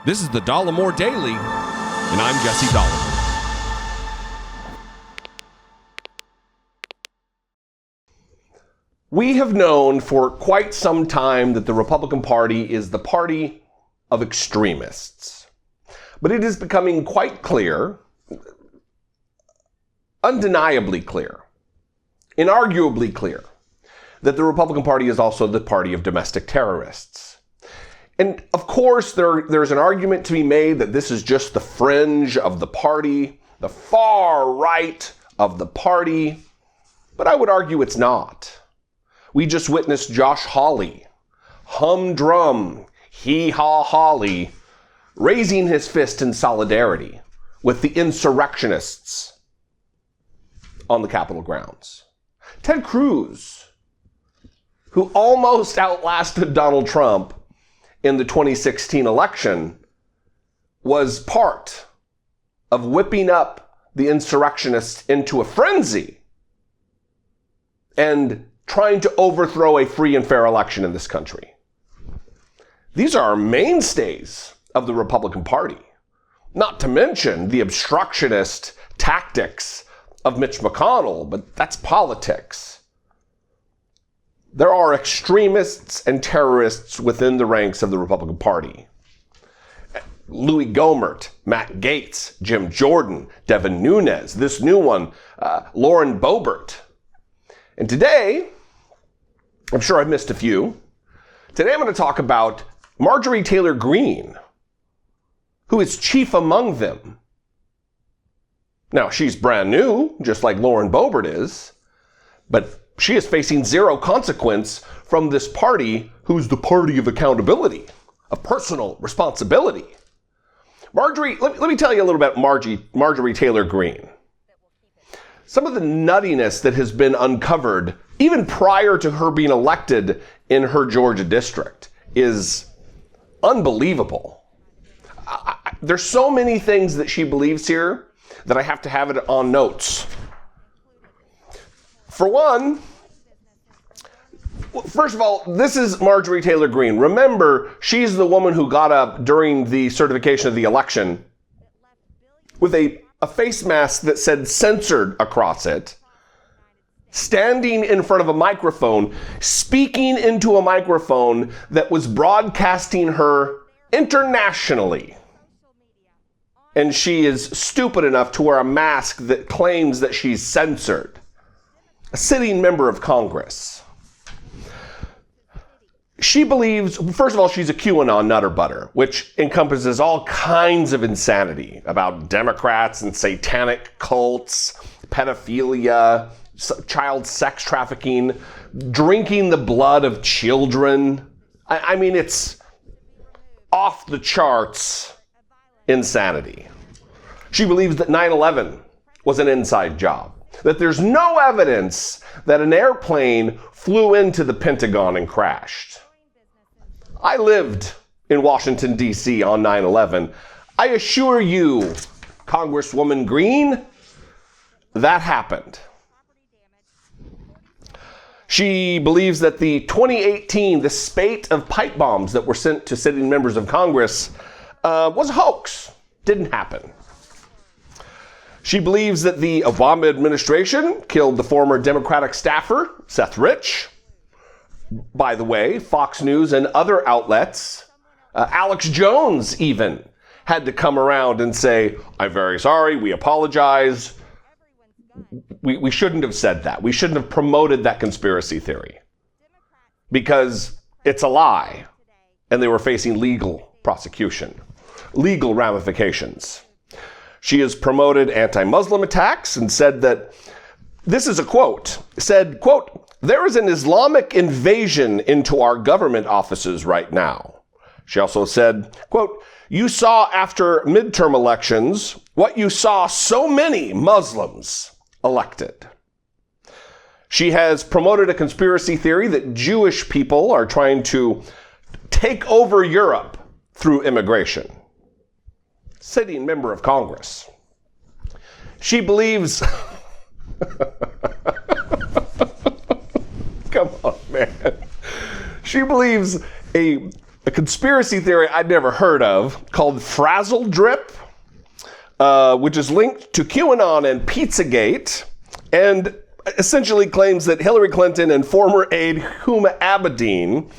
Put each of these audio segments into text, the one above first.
This is the Dollemore Daily, and I'm Jesse Dollemore. We have known for quite some time that the Republican Party is the party of extremists. But it is becoming quite clear, undeniably clear, inarguably clear, that the Republican Party is also the party of domestic terrorists. And of course, there's an argument to be made that this is just the fringe of the party, the far right of the party, but I would argue it's not. We just witnessed Josh Hawley, humdrum, hee-haw Hawley, raising his fist in solidarity with the insurrectionists on the Capitol grounds. Ted Cruz, who almost outlasted Donald Trump in the 2016 election, was part of whipping up the insurrectionists into a frenzy and trying to overthrow a free and fair election in this country. These are mainstays of the Republican Party, not to mention the obstructionist tactics of Mitch McConnell, but that's politics. There are extremists and terrorists within the ranks of the Republican Party. Louis Gohmert, Matt Gaetz, Jim Jordan, Devin Nunes, this new one, Lauren Boebert. And today, I'm sure I've missed a few. Today I'm going to talk about Marjorie Taylor Greene, who is chief among them. Now, she's brand new, just like Lauren Boebert is, but she is facing zero consequence from this party who's the party of accountability, of personal responsibility. Marjorie, let me tell you a little about Marjorie Taylor Greene. Some of the nuttiness that has been uncovered even prior to her being elected in her Georgia district is unbelievable. There's so many things that she believes here that I have to have it on notes. For one, first of all, this is Marjorie Taylor Greene. Remember, she's the woman who got up during the certification of the election with a face mask that said censored across it, standing in front of a microphone, speaking into a microphone that was broadcasting her internationally. And she is stupid enough to wear a mask that claims that she's censored. A sitting member of Congress. She believes, first of all, she's a QAnon nutter butter, which encompasses all kinds of insanity about Democrats and satanic cults, pedophilia, child sex trafficking, drinking the blood of children. I mean, it's off the charts insanity. She believes that 9/11 was an inside job, that there's no evidence that an airplane flew into the Pentagon and crashed. I lived in Washington, D.C. on 9/11. I assure you, Congresswoman Greene, that happened. She believes that the 2018, the spate of pipe bombs that were sent to sitting members of Congress was a hoax. Didn't happen. She believes that the Obama administration killed the former Democratic staffer, Seth Rich. By the way, Fox News and other outlets, Alex Jones even, had to come around and say, I'm very sorry, we apologize. We shouldn't have said that. We shouldn't have promoted that conspiracy theory because it's a lie and they were facing legal prosecution, legal ramifications. She has promoted anti-Muslim attacks and said that, this is a quote, said, quote, there is an Islamic invasion into our government offices right now. She also said, quote, you saw after midterm elections what you saw so many Muslims elected. She has promoted a conspiracy theory that Jewish people are trying to take over Europe through immigration. Sitting member of Congress. She believes... Come on, man. She believes a a conspiracy theory I'd never heard of called Frazzle Drip, which is linked to QAnon and Pizzagate, and essentially claims that Hillary Clinton and former aide Huma Abedin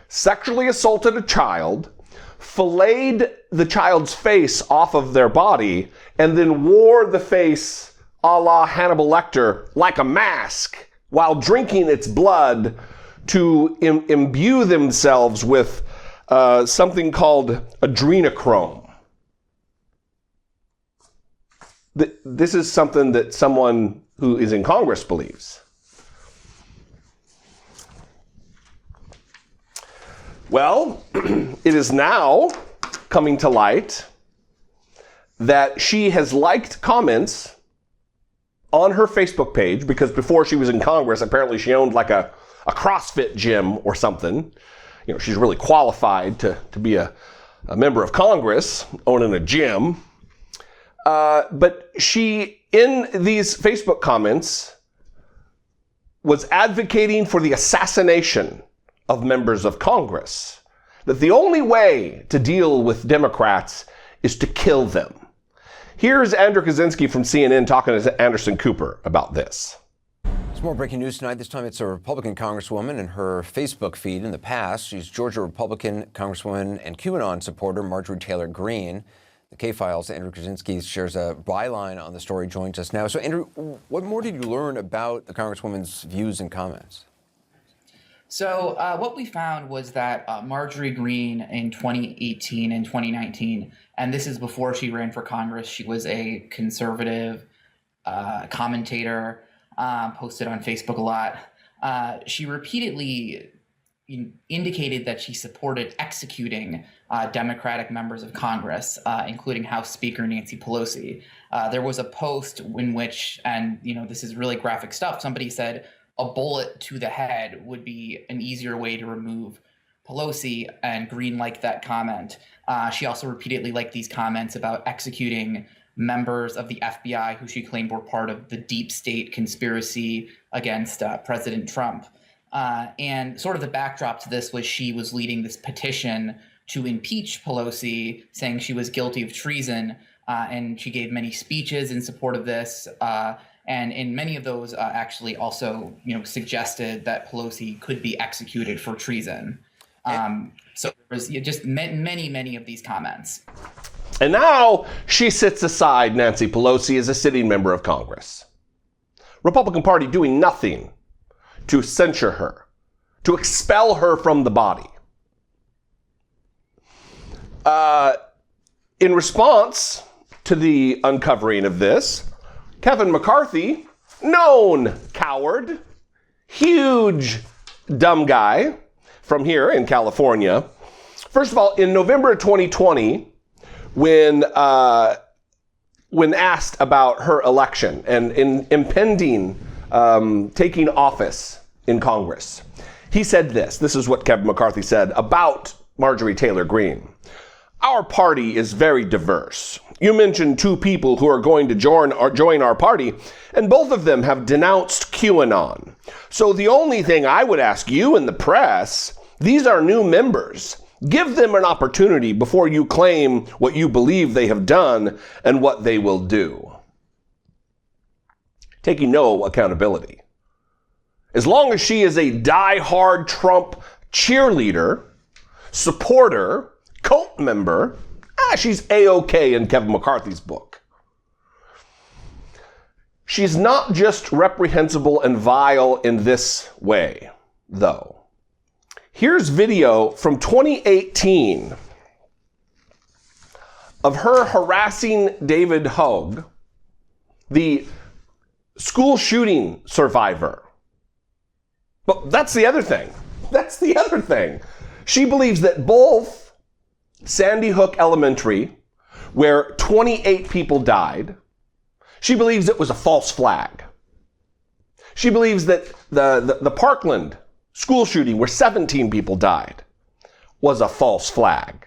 sexually assaulted a child, filleted the child's face off of their body, and then wore the face a la Hannibal Lecter like a mask while drinking its blood to imbue themselves with something called adrenochrome. This is something that someone who is in Congress believes. Well, it is now coming to light that she has liked comments on her Facebook page, because before she was in Congress, apparently she owned like a CrossFit gym or something. You know, she's really qualified to be a member of Congress, owning a gym. But she, in these Facebook comments, was advocating for the assassination of members of Congress. That the only way to deal with Democrats is to kill them. Here's Andrew Kaczynski from CNN talking to Anderson Cooper about this. There's more breaking news tonight. This time it's a Republican congresswoman and her Facebook feed. In the past, she's Georgia Republican congresswoman and QAnon supporter Marjorie Taylor Greene. The K-Files, Andrew Kaczynski shares a byline on the story, joins us now. So, Andrew, what more did you learn about the congresswoman's views and comments? So what we found was that Marjorie Greene in 2018 and 2019, and this is before she ran for Congress, she was a conservative commentator, posted on Facebook a lot. She repeatedly indicated that she supported executing Democratic members of Congress, including House Speaker Nancy Pelosi. There was a post in which, and this is really graphic stuff, somebody said, a bullet to the head would be an easier way to remove Pelosi, and Greene liked that comment. She also repeatedly liked these comments about executing members of the FBI who she claimed were part of the deep state conspiracy against President Trump. And sort of the backdrop to this was she was leading this petition to impeach Pelosi, saying she was guilty of treason, and she gave many speeches in support of this. And in many of those actually also, suggested that Pelosi could be executed for treason. So there was just many of these comments. And now she sits aside Nancy Pelosi as a sitting member of Congress. Republican Party doing nothing to censure her, to expel her from the body. In response to the uncovering of this, Kevin McCarthy, known coward, huge dumb guy from here in California. First of all, in November of 2020, when asked about her election and in impending taking office in Congress, he said this. This is what Kevin McCarthy said about Marjorie Taylor Greene. Our party is very diverse. You mentioned two people who are going to join our party, and both of them have denounced QAnon. So the only thing I would ask you in the press, these are new members. Give them an opportunity before you claim what you believe they have done and what they will do. Taking no accountability. As long as she is a die-hard Trump cheerleader, supporter, cult member, she's A-OK in Kevin McCarthy's book. She's not just reprehensible and vile in this way, though. Here's video from 2018 of her harassing David Hogg, the school shooting survivor. But that's the other thing. She believes that both Sandy Hook Elementary, where 28 people died, she believes it was a false flag. She believes that the Parkland school shooting, where 17 people died, was a false flag.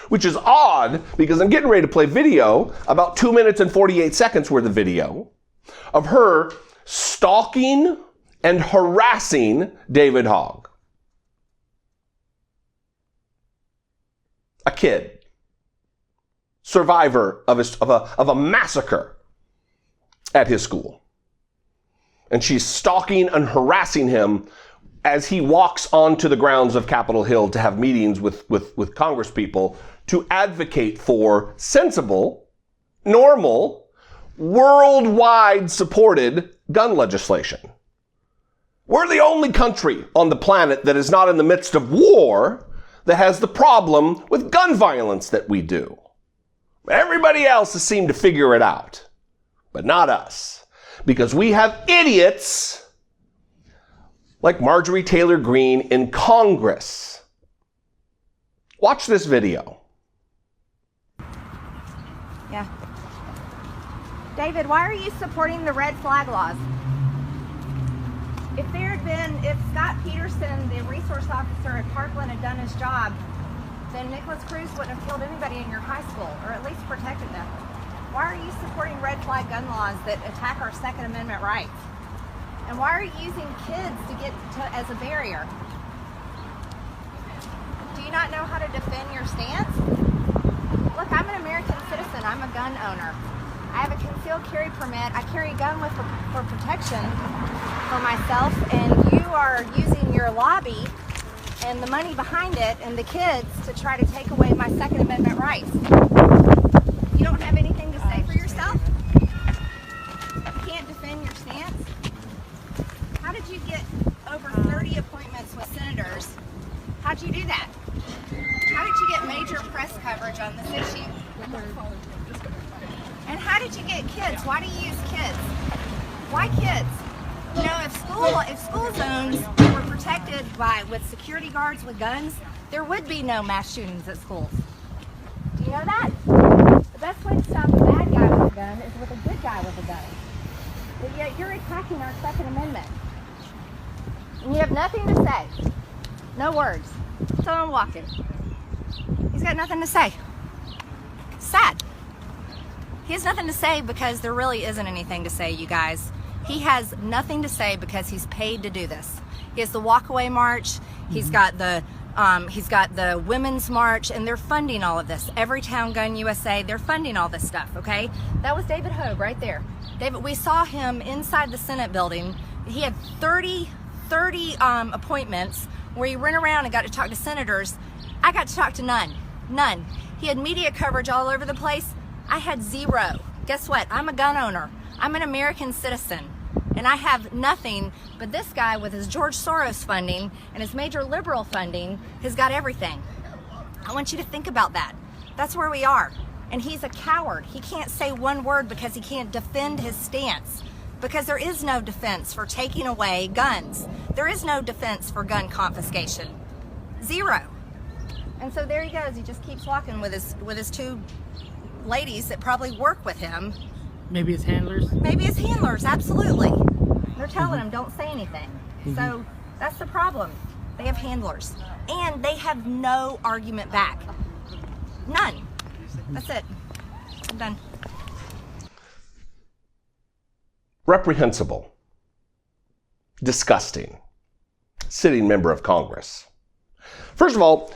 Which is odd, because I'm getting ready to play video, about 2 minutes and 48 seconds worth of video, of her stalking and harassing David Hogg. kid, survivor of a massacre at his school. And she's stalking and harassing him as he walks onto the grounds of Capitol Hill to have meetings with Congress people to advocate for sensible, normal, worldwide supported gun legislation. We're the only country on the planet that is not in the midst of war that has the problem with gun violence that we do. Everybody else has seemed to figure it out, but not us, because we have idiots like Marjorie Taylor Greene in Congress. Watch this video. Yeah. David, why are you supporting the red flag laws? If Scott Peterson, the resource officer at Parkland, had done his job, then Nicholas Cruz wouldn't have killed anybody in your high school, or at least protected them. Why are you supporting red flag gun laws that attack our Second Amendment rights? And why are you using kids as a barrier? Do you not know how to defend your stance? Look, I'm an American citizen. I'm a gun owner. I have a concealed carry permit. I carry a gun for protection for myself, and you are using your lobby and the money behind it and the kids to try to take away my Second Amendment rights. You don't have anything to say for yourself? You can't defend your stance? How did you get over 30 appointments with senators? How'd you do that? How did you get major press coverage on this issue? And how did you get kids? Why do you use kids? Why kids? You know, if school zones were protected with security guards with guns, there would be no mass shootings at schools. Do you know that? The best way to stop a bad guy with a gun is with a good guy with a gun. But yet you're attacking our Second Amendment. And you have nothing to say. No words. So I'm walking. He's got nothing to say. Sad. He has nothing to say because there really isn't anything to say, you guys. He has nothing to say because he's paid to do this. He has the walkaway march. He's got the women's march, and they're funding all of this. Everytown Gun USA, they're funding all this stuff. Okay, that was David Hogg right there. David, we saw him inside the Senate building. He had 30 appointments where he went around and got to talk to senators. I got to talk to none. He had media coverage all over the place. I had zero. Guess what? I'm a gun owner. I'm an American citizen, and I have nothing, but this guy with his George Soros funding and his major liberal funding has got everything. I want you to think about that. That's where we are. And he's a coward. He can't say one word because he can't defend his stance, because there is no defense for taking away guns. There is no defense for gun confiscation. Zero. And so there he goes. He just keeps walking with his two ladies that probably work with him. Maybe his handlers? Maybe his handlers, absolutely. They're telling him, don't say anything. So that's the problem. They have handlers. And they have no argument back. None. That's it. I'm done. Reprehensible. Disgusting. Sitting member of Congress. First of all,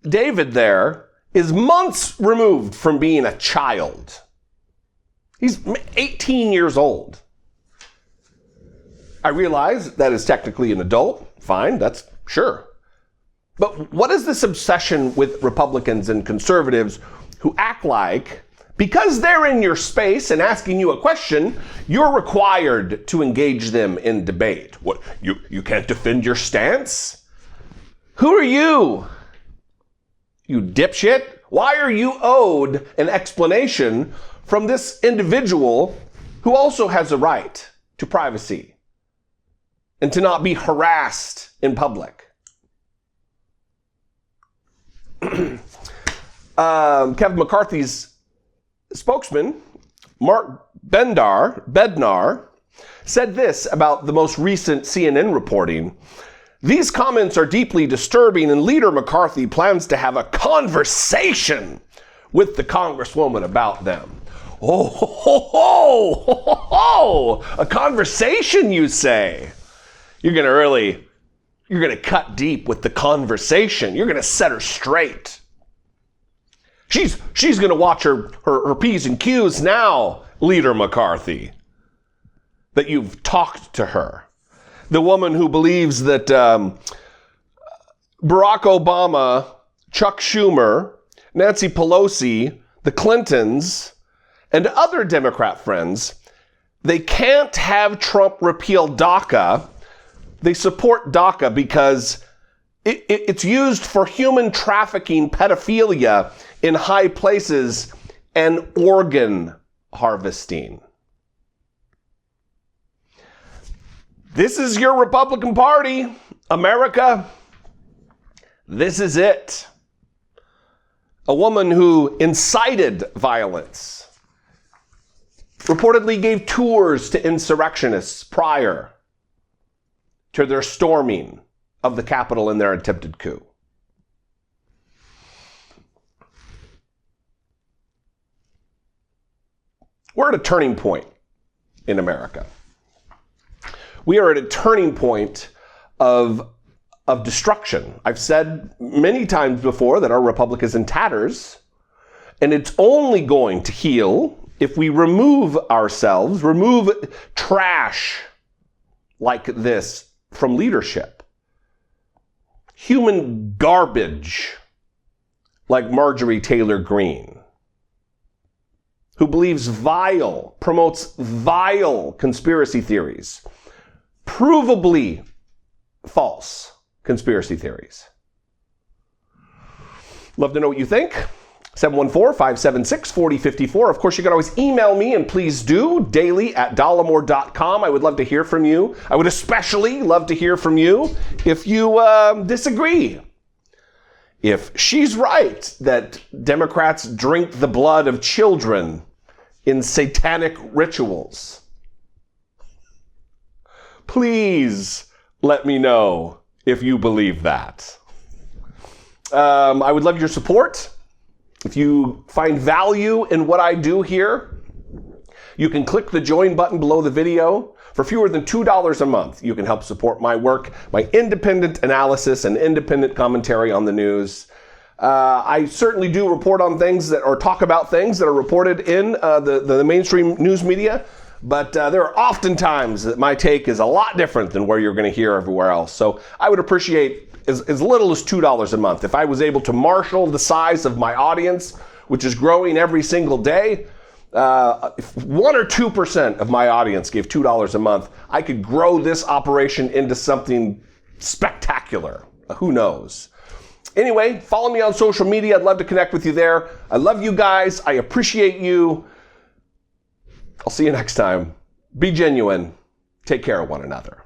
David there is months removed from being a child. He's 18 years old. I realize that is technically an adult. Fine, that's sure. But what is this obsession with Republicans and conservatives who act like, because they're in your space and asking you a question, you're required to engage them in debate? What, you can't defend your stance? Who are you? You dipshit? Why are you owed an explanation from this individual who also has a right to privacy and to not be harassed in public? Kevin McCarthy's spokesman, Mark Bednar, said this about the most recent CNN reporting. These comments are deeply disturbing, and Leader McCarthy plans to have a conversation with the Congresswoman about them. A conversation, you say? You're going to cut deep with the conversation. You're going to set her straight. She's going to watch her P's and Q's now, Leader McCarthy, that you've talked to her. The woman who believes that Barack Obama, Chuck Schumer, Nancy Pelosi, the Clintons, and other Democrat friends, they can't have Trump repeal DACA. They support DACA because it's used for human trafficking, pedophilia in high places, and organ harvesting. This is your Republican Party, America. This is it. A woman who incited violence, reportedly gave tours to insurrectionists prior to their storming of the Capitol in their attempted coup. We're at a turning point in America. We are at a turning point of destruction. I've said many times before that our republic is in tatters, and it's only going to heal if we remove trash like this from leadership. Human garbage like Marjorie Taylor Greene, who promotes vile conspiracy theories, provably false conspiracy theories. Love to know what you think. 714-576-4054. Of course, you can always email me, and please do, daily@dollemore.com. I would love to hear from you. I would especially love to hear from you if you disagree. If she's right that Democrats drink the blood of children in satanic rituals, please let me know if you believe that. I would love your support. If you find value in what I do here, you can click the join button below the video. For fewer than $2 a month, you can help support my work, my independent analysis and independent commentary on the news. I certainly do report on things or talk about things that are reported in the mainstream news media, but there are often times that my take is a lot different than where you're going to hear everywhere else. So I would appreciate as little as $2 a month. If I was able to marshal the size of my audience, which is growing every single day, if 1 or 2% of my audience gave $2 a month, I could grow this operation into something spectacular. Who knows? Anyway, follow me on social media. I'd love to connect with you there. I love you guys. I appreciate you. I'll see you next time. Be genuine. Take care of one another.